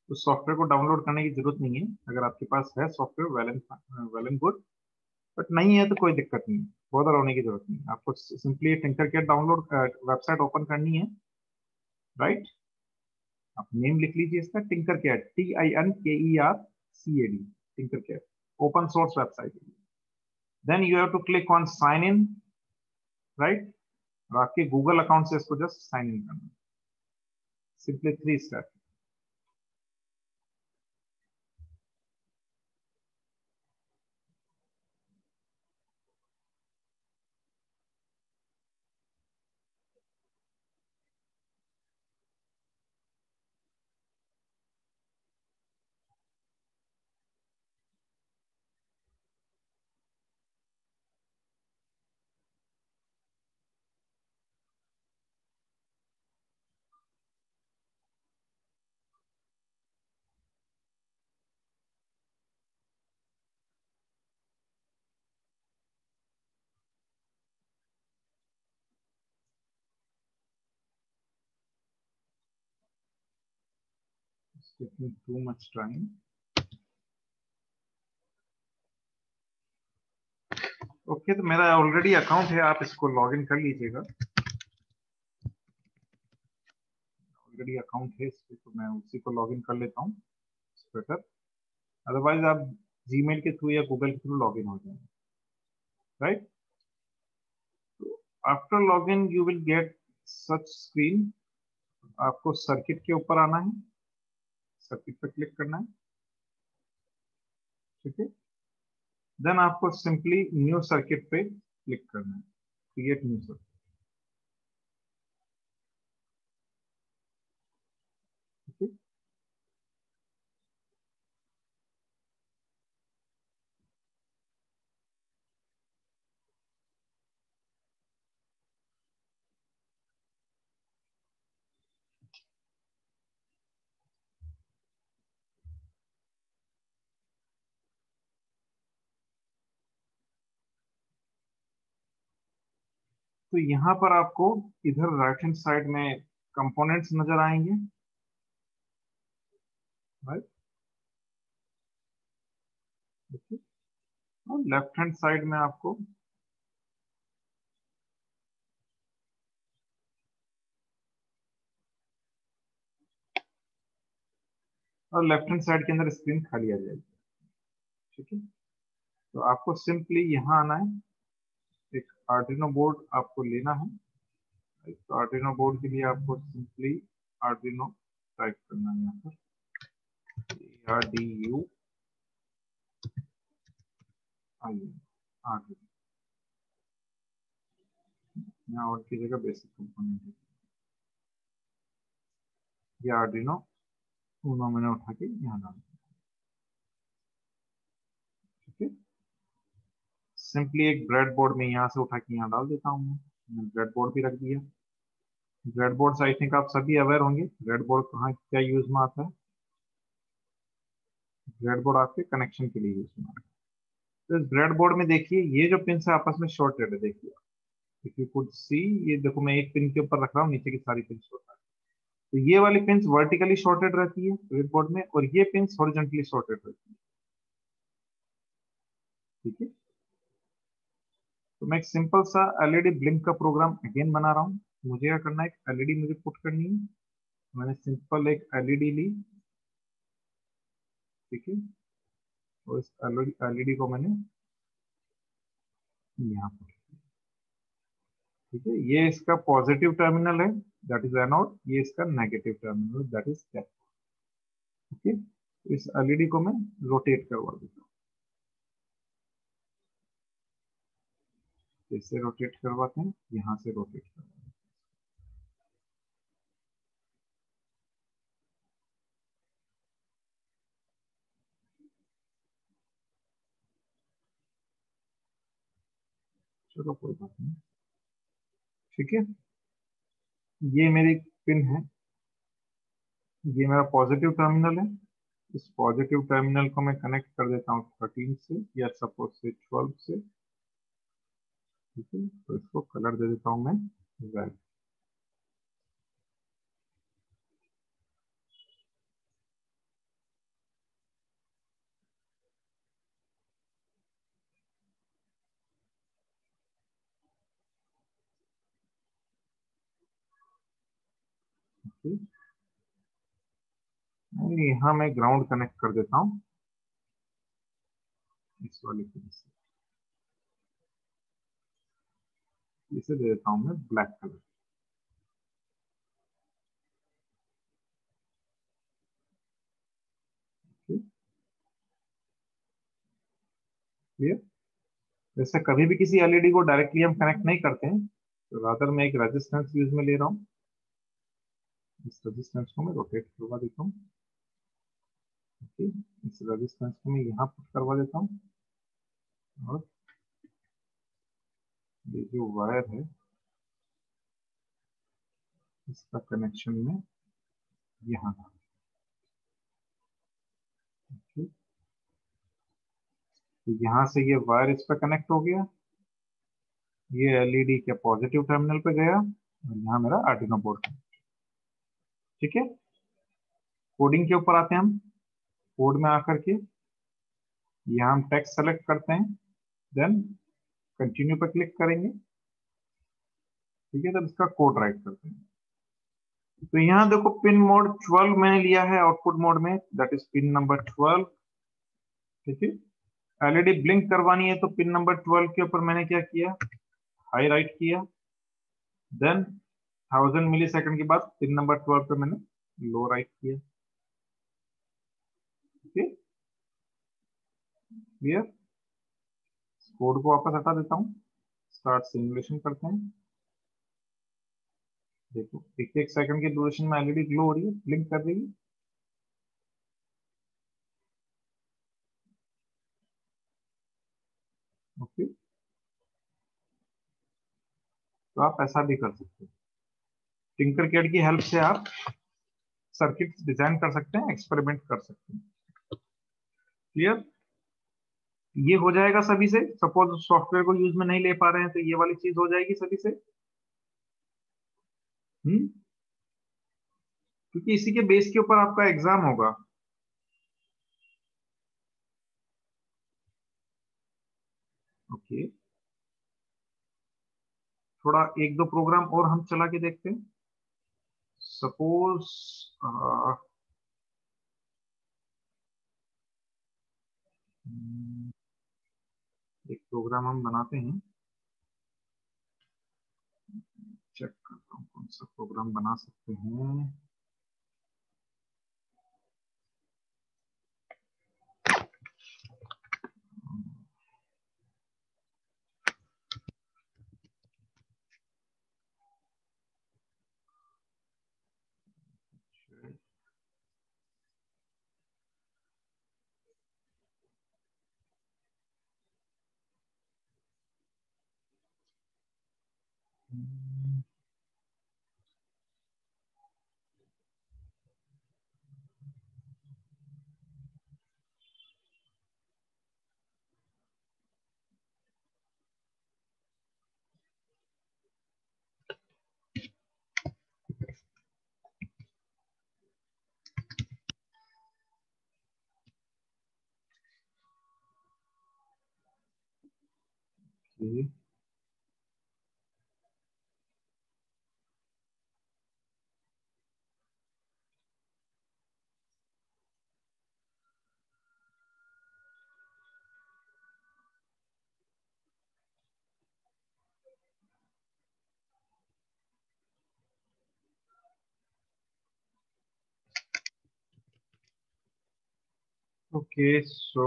तो सॉफ्टवेयर को डाउनलोड करने की जरूरत नहीं है। अगर आपके पास है software, well and good, but नहीं है तो कोई दिक्कत नहीं है, बॉदर होने की जरूरत नहीं है। आपको simply Tinkercad download website open करनी है, राइट? आप नेम लिख लीजिए इसका, Tinkercad, TINKERCAD, Tinkercad, open source website. Then you have to click on sign in, right? और आपके गूगल अकाउंट से इसको जस्ट साइन इन करना, simply 3 step. taking too much time. Okay, तो मेरा ऑलरेडी अकाउंट है, आप इसको लॉग इन कर लीजिएगा। ऑलरेडी अकाउंट है इसको, तो मैं उसी को लॉग इन कर लेता हूँ, बेटर। अदरवाइज आप जीमेल के थ्रू या गूगल के थ्रू लॉग इन हो जाएंगे, right? After log in you will get such screen. आपको सर्किट के ऊपर आना है, सर्किट पर क्लिक करना है, ठीक है? देन आपको सिंपली न्यू सर्किट पे क्लिक करना है, क्रिएट न्यू सर्किट, ठीक है? तो यहाँ पर आपको इधर राइट हैंड साइड में कंपोनेंट्स नजर आएंगे, राइट? और लेफ्ट हैंड साइड में आपको और लेफ्ट हैंड साइड के अंदर स्क्रीन खाली आ जाएगी, ठीक है, तो आपको सिंपली यहाँ आना है, एक आर्डिनो बोर्ड आपको लेना है। तो आर्डिनो बोर्ड के लिए आपको सिंपली आर्डिनो टाइप करना है यहाँ पर, ARDU आर्डिनो, यहाँ और की जगह बेसिक कंपोनेंट है, ये आर्डिनो उनो मैंने उठा के यहाँ डाल दिया। ठीक है, सिंपली एक ब्रेड बोर्ड में यहाँ से उठा के यहाँ डाल देता हूँ, मैंने ब्रेड बोर्ड भी रख दिया। ब्रेड बोर्ड से आई थिंक आप सभी अवेयर होंगे ब्रेड बोर्ड कहाँ क्या यूज में आता है। ब्रेड बोर्ड आपके कनेक्शन के लिए यूज में आता है। तो इस ब्रेड बोर्ड में देखिए ये जो पिन है आपस में शॉर्टेड है, देखिए इफ यू कुड सी, ये देखो मैं एक पिन के ऊपर रख रहा हूँ, नीचे की सारी पिन शॉर्ट है। तो ये वाली पिन वर्टिकली शॉर्टेड रहती है ब्रेड बोर्ड में, और ये पिन हॉरिजॉन्टली शॉर्टेड रहती है। ठीक है, तो मैं एक सिंपल सा एलईडी ब्लिंक का प्रोग्राम अगेन बना रहा हूँ। मुझे क्या करना है, एक एलईडी मुझे पुट करनी है। मैंने सिंपल एक एलईडी ली, ठीक है, और इस एलईडी को मैंने यहाँ पर, ठीक है, ये इसका पॉजिटिव टर्मिनल है दैट इज एनोड, ये इसका negative terminal that is cathode. Okay, इस एलईडी को मैं रोटेट करवा देता हूँ, इससे रोटेट करवाते हैं, यहाँ से रोटेट करवाते हैं। चलो कोई बात नहीं, ठीक है, ये मेरी पिन है, ये मेरा पॉजिटिव टर्मिनल है। इस पॉजिटिव टर्मिनल को मैं कनेक्ट कर देता हूँ 13 से या सपोज से 12 से। ठीक है, तो इसको कलर दे देता हूँ मैं रेड। यहाँ मैं ग्राउंड कनेक्ट कर देता हूँ इस वाली पिन से, इसे दे देता हूँ मैं ब्लैक कलर। क्लियर, वैसे कभी भी किसी एलईडी को डायरेक्टली हम कनेक्ट नहीं करते हैं, तो रादर मैं एक रेजिस्टेंस यूज में ले रहा हूँ। इस रेजिस्टेंस को मैं रोटेट करवा देता हूँ। ओके, इस रेजिस्टेंस को मैं यहाँ पुट करवा देता हूँ, और ये जो वायर है इसका कनेक्शन में यहाँ। ओके, तो यहाँ से ये वायर इस पर कनेक्ट हो गया, ये एलईडी के पॉजिटिव टर्मिनल पे गया, और यहाँ मेरा आर्डिनो बोर्ड है। ठीक है, कोडिंग के ऊपर आते हैं हम। कोड में आकर के यहाँ हम टेक्स्ट सेलेक्ट करते हैं, देन कंटिन्यू पर क्लिक करेंगे। ठीक है, तब इसका कोड राइट करते हैं। तो यहाँ देखो पिन मोड 12 मैंने लिया है आउटपुट मोड में, दैट इज पिन नंबर 12। ठीक है, एलईडी ब्लिंक करवानी है तो पिन नंबर 12 के ऊपर मैंने क्या किया, हाई राइट किया, देन 1000 मिली सेकेंड के बाद पिन नंबर 12 पे मैंने लो राइट किया। ठीक है, क्लियर। कोड को वापस हटा देता हूँ, स्टार्ट सिमुलेशन करते हैं। देखो एक एक सेकंड के ड्यूरेशन में एलईडी ग्लो हो रही है, ब्लिंक कर रही है। ओके, तो आप ऐसा भी कर सकते हो, टिंकरकैड की हेल्प से आप सर्किट डिजाइन कर सकते हैं, एक्सपेरिमेंट कर सकते हैं। क्लियर, ये हो जाएगा सभी से। सपोज सॉफ्टवेयर को यूज में नहीं ले पा रहे हैं तो ये वाली चीज हो जाएगी सभी से। क्योंकि इसी के बेस के ऊपर आपका एग्जाम होगा। ओके, थोड़ा एक दो प्रोग्राम और हम चला के देखते हैं। सपोज एक प्रोग्राम हम बनाते हैं, चेक करता हूँ कौन सा प्रोग्राम बना सकते हैं। Okay. Okay, so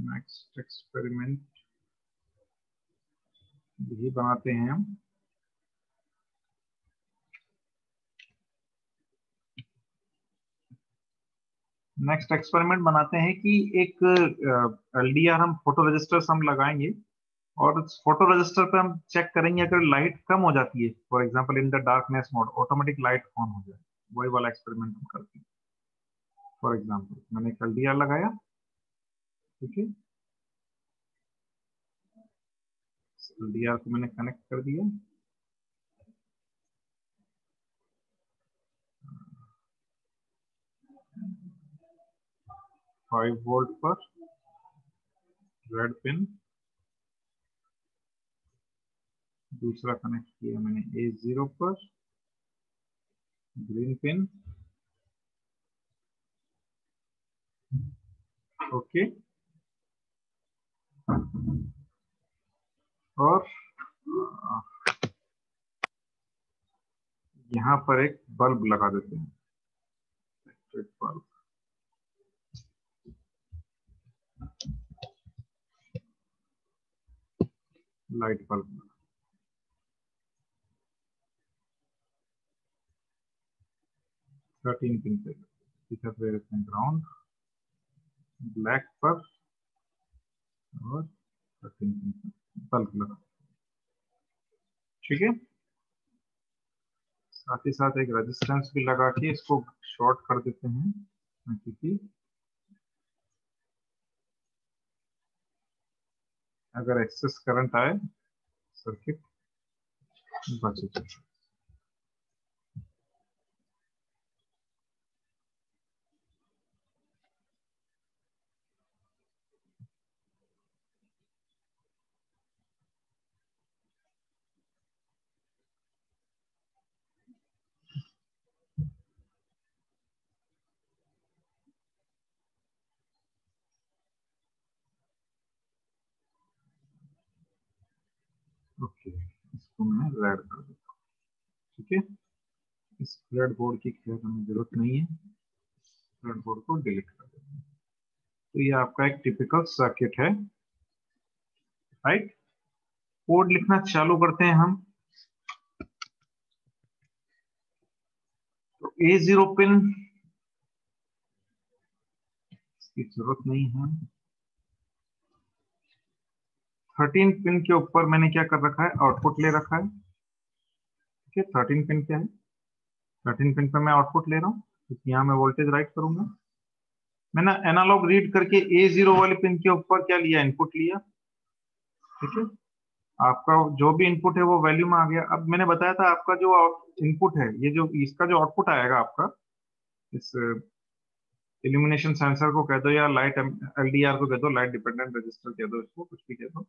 next experiment यही बनाते हैं हम। नेक्स्ट एक्सपेरिमेंट बनाते हैं कि एक एलडीआर हम फोटो रजिस्टर्स हम लगाएंगे और फोटो रजिस्टर पे हम चेक करेंगे अगर लाइट कम हो जाती है, for example in the darkness mode automatic light on हो जाए, वही वाला एक्सपेरिमेंट हम करते हैं। फॉर एग्जांपल मैंने एक एलडीआर लगाया, ठीक है, एलडीआर को मैंने कनेक्ट कर दिया, 5 वोल्ट पर रेड पिन, दूसरा कनेक्ट किया मैंने A0 पर ग्रीन पिन, ओके, और यहाँ पर एक बल्ब लगा देते हैं, electric bulb, light bulb, 13 pin पे ग्राउंड ब्लैक पर और 13 पिन पे बल्ब लगा, ठीक है। साथ ही साथ एक रेजिस्टेंस भी लगा के इसको शॉर्ट कर देते हैं, क्योंकि अगर एक्सेस करंट आए सर्किट बच जाए। ओके, इसको मैं रेड कर देता हूँ, ठीक है। इस रेड बोर्ड की खैर हमें जरूरत नहीं है, रेड बोर्ड को डिलीट कर देते हैं। तो ये आपका एक टिपिकल सर्किट है, राइट। कोड लिखना चालू करते हैं हम। तो A0 पिन इसकी जरूरत नहीं है, 13 पिन के ऊपर मैंने क्या कर रखा है, आउटपुट ले रखा है, ठीक है। 13 पिन क्या है, 13 पिन पे मैं आउटपुट ले रहा हूँ, क्योंकि यहाँ मैं वोल्टेज राइट करूंगा। मैंने एनालॉग रीड करके A0 वाले पिन के ऊपर क्या लिया, इनपुट लिया, ठीक है। आपका जो भी इनपुट है वो वैल्यू में आ गया। अब मैंने बताया था आपका जो इनपुट है, ये जो इसका जो आउटपुट आएगा आपका, इस इल्यूमिनेशन सेंसर को कह दो या लाइट एलडीआर को कह दो, लाइट डिपेंडेंट रजिस्टर कह दो, इसको कुछ भी कह दो,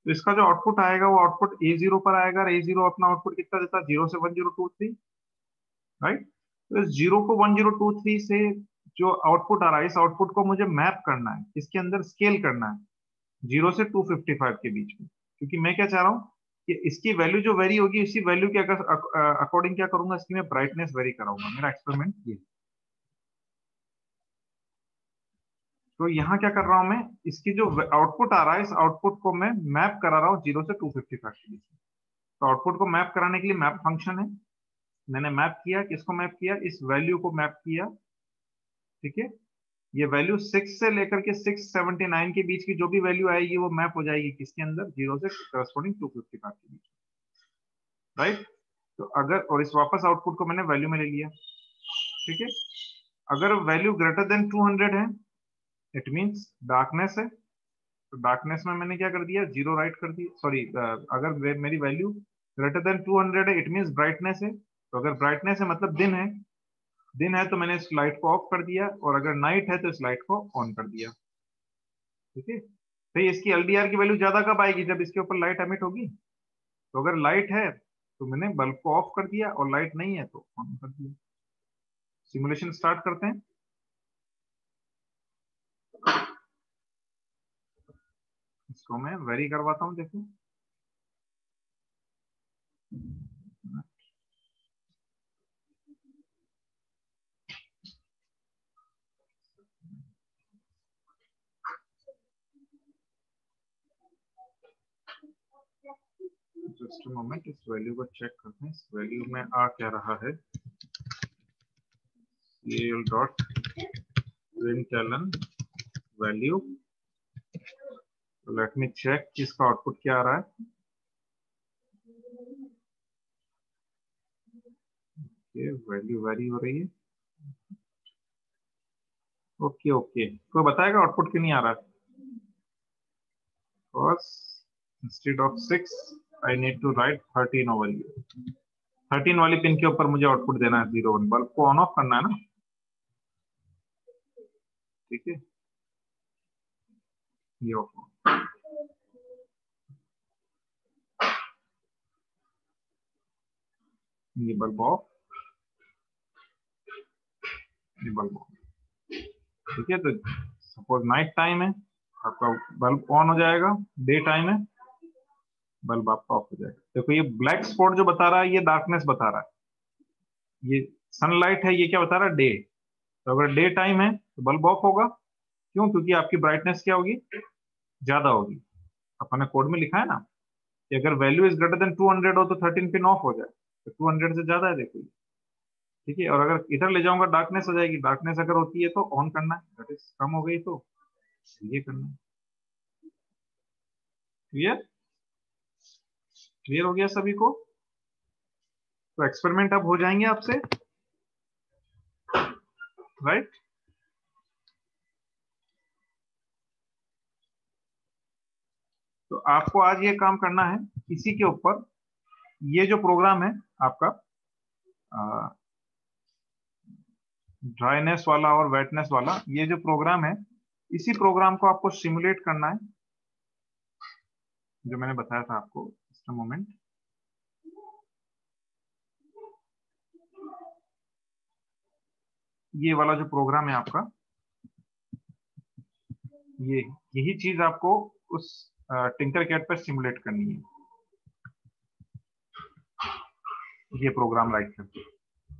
तो इसका जो आउटपुट आएगा वो आउटपुट A0 पर आएगा। और A0 अपना आउटपुट कितना देता है, 0 से 1023, राइट। तो इस 0 को 1023 से जो आउटपुट आ रहा है इस आउटपुट को मुझे मैप करना है, इसके अंदर स्केल करना है 0 से 255 के बीच में, क्योंकि मैं क्या चाह रहा हूँ कि इसकी वैल्यू जो वेरी होगी इसी वैल्यू के अकॉर्डिंग क्या करूंगा, इसकी मैं ब्राइटनेस वेरी कराऊंगा। मेरा एक्सपेरिमेंट ये। तो यहाँ क्या कर रहा हूं मैं, इसकी जो आउटपुट आ रहा है इस आउटपुट को मैं मैप करा रहा हूँ 0 से 255 के बीच में। तो आउटपुट को मैप कराने के लिए मैप फंक्शन है, मैंने मैप किया, किसको मैप किया, इस वैल्यू को मैप किया। ठीक है, ये वैल्यू 6 से लेकर के 679 के बीच की जो भी वैल्यू आएगी वो मैप हो जाएगी किसके अंदर, 0 से करस्पॉन्डिंग 255 के बीच, राइट। तो अगर, और इस वापस आउटपुट को मैंने वैल्यू में ले लिया। ठीक है, अगर वैल्यू ग्रेटर देन 200 है इट मींस डार्कनेस है, तो डार्कनेस में मैंने क्या कर दिया, 0 राइट कर दिया, सॉरी अगर मेरी वैल्यू ग्रेटर देन 200 है इट मींस ब्राइटनेस है, तो अगर ब्राइटनेस है मतलब दिन है, दिन है तो मैंने इस लाइट को ऑफ कर दिया, और अगर नाइट है तो इस लाइट को ऑन कर दिया। ठीक है, तो इसकी एलडीआर की वैल्यू ज्यादा कब आएगी, जब इसके ऊपर लाइट एमिट होगी। तो अगर लाइट है तो मैंने बल्ब को ऑफ कर दिया, और लाइट नहीं है तो ऑन कर दिया। सिमुलेशन स्टार्ट करते हैं। इसको मैं वेरी करवाता हूं, देखो। जस्ट मोमेंट, इस वैल्यू को चेक करते हैं, इस वैल्यू में आ क्या रहा है, cal dot println value. Let me check कि इसका आउटपुट क्या आ रहा है। ये वैल्यू वेरी हो रही है। ओके ओके, कोई बताएगा आउटपुट क्यों नहीं आ रहा है? Because instead of 6 I need to write 13 over here। 13 वाली पिन के ऊपर मुझे आउटपुट देना है 0 1, बल्ब को ऑन ऑफ करना है ना। ठीक है, ये ऑफ, ये बल्ब ऑफ, ये बल्ब ऑफ। ठीक है, तो सपोज नाइट टाइम है, आपका बल्ब ऑन हो जाएगा, डे टाइम है बल्ब आपका ऑफ हो जाएगा। देखो ये ब्लैक स्पॉट जो बता रहा है ये डार्कनेस बता रहा है, ये सनलाइट है, ये क्या बता रहा है, डे। तो अगर डे टाइम है तो बल्ब ऑफ होगा, क्यों, क्योंकि आपकी ब्राइटनेस क्या होगी, ज्यादा होगी। अपन ने कोड में लिखा है ना कि अगर वैल्यू इज ग्रेटर देन 200 हो तो 13 पिन ऑफ हो जाए, तो 200 से ज्यादा है देखो ये। ठीक है, और अगर इधर ले जाऊंगा डार्कनेस हो जाएगी, डार्कनेस अगर होती है तो ऑन करना है, दैट इज कम हो गई तो ये करना है। क्लियर, क्लियर हो गया सभी को? तो एक्सपेरिमेंट अब हो जाएंगे आपसे, राइट। तो आपको आज ये काम करना है इसी के ऊपर। ये जो प्रोग्राम है आपका ड्राइनेस वाला और वेटनेस वाला, ये जो प्रोग्राम है इसी प्रोग्राम को आपको सिमुलेट करना है, जो मैंने बताया था आपको। जस्ट अ मोमेंट, ये वाला जो प्रोग्राम है आपका, ये यही चीज आपको उस टिंकरकैड पर सिमुलेट करनी है, ये प्रोग्राम राइट करके।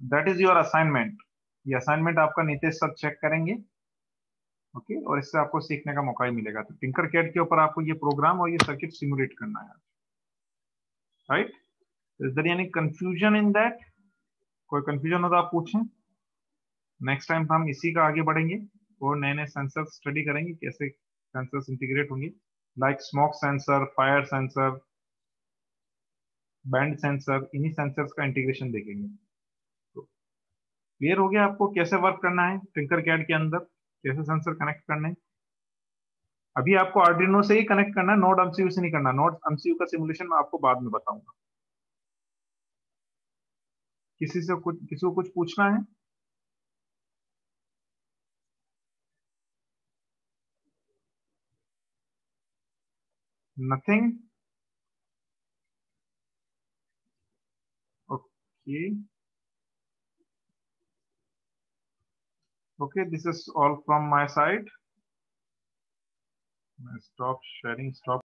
That is your assignment. ये असाइनमेंट आपका नीतीश सर चेक करेंगे, ओके, और इससे आपको सीखने का मौका ही मिलेगा। तो टिंकरकैड के ऊपर आपको ये प्रोग्राम और ये सर्किट सिमुलेट करना है, right. Is there any confusion in that? कोई कंफ्यूजन हो तो आप पूछें। नेक्स्ट टाइम हम इसी का आगे बढ़ेंगे और नए नए सेंसर स्टडी करेंगे, कैसे सेंसर्स इंटीग्रेट होंगे, like smoke sensor, fire sensor, band sensor, इन्हीं सेंसर्स का इंटीग्रेशन देखेंगे। तो क्लियर हो गया आपको कैसे वर्क करना है टिंकरकैड के अंदर, कैसे सेंसर कनेक्ट करने हैं? अभी आपको आर्डिनो से ही कनेक्ट करना है, नोड एमसीयू से नहीं करना। नोड एमसीयू का सिमुलेशन मैं आपको बाद में बताऊंगा। किसी को कुछ पूछना है? Nothing, okay Okay, this is all from my side. Stop sharing, stop